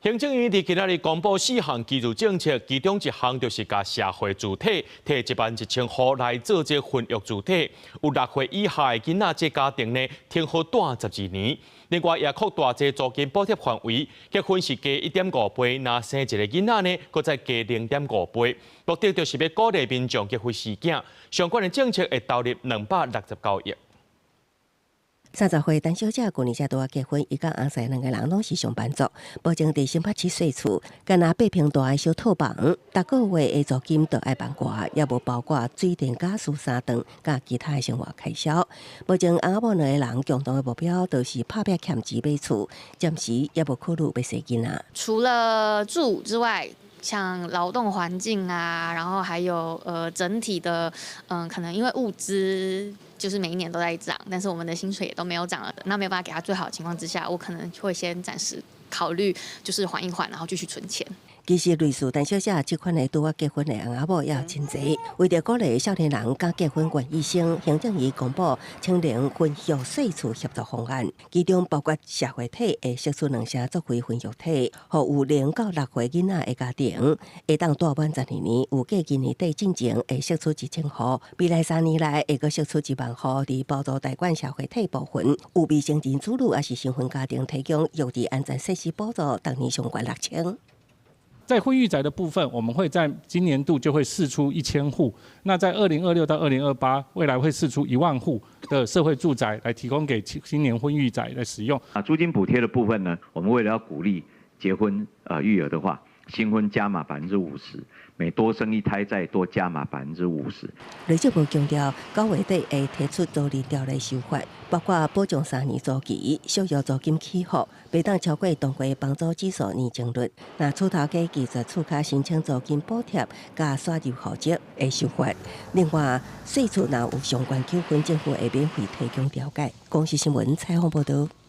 行政院伫今仔日公布4项居住政策，其中一项就是甲社会主体摕11000户来做这婚育主体，有6岁以下的囡仔这家庭呢，停好住12年。另外也扩大这租金补贴范围，结婚是加1.5倍，若生一个囡仔呢，搁再加0.5倍。目的就是要鼓励民众结婚生囝，相关的政策会投入269亿。30岁陈小姐去年才拄结婚，伊甲翁婿2个人拢是上班族，保证伫新北市税厝，干那8平大的小套房，逐个月的租金都爱万外，也无包括水电、家私、三顿，甲其他的生活开销。保证翁某2个人共同的目标，就是拍拼欠钱买厝，暂时也无考虑要生囡仔。除了住之外，像劳动环境啊，然后还有整体的可能因为物资就是每一年都在涨，但是我们的薪水也都没有涨了，那没有办法给他最好的情况之下，我可能会先暂时考虑就是缓一缓，然后继续存钱。其实，类似陈小姐这款的拄啊结婚的翁仔某也有真侪。为着鼓励少年人敢结婚愿意生，行政院公布青年婚育税厝协助方案，其中包括社会体会释出2成作为婚育体，互有0到6岁囡仔的家庭，会当住满12年，有计今年底进前会释出1000户，未来3年内会阁释出1万户，伫补助代管社会体部分，有未成年子女也是新婚家庭提供育儿安全设施补助，当年上悬6000。在婚育宅的部分，我们会在今年度就会释出1000户。那在2026到2028，未来会释出1万户的社会住宅来提供给青年婚育宅来使用。租金补贴的部分呢，我们为了要鼓励结婚育儿的话，新婚加码50%，每多生1胎再多加码50%。内政部强调，9月底会提出租赁条例修法，包括保障3年租期、小额租金起伏，袂当超过当季房租指数年增率。那厝头家技术厝卡申请租金补贴加刷入户籍会修法。另外，税厝若有相关纠纷，政府会免费提供调解。公视新闻采访报道。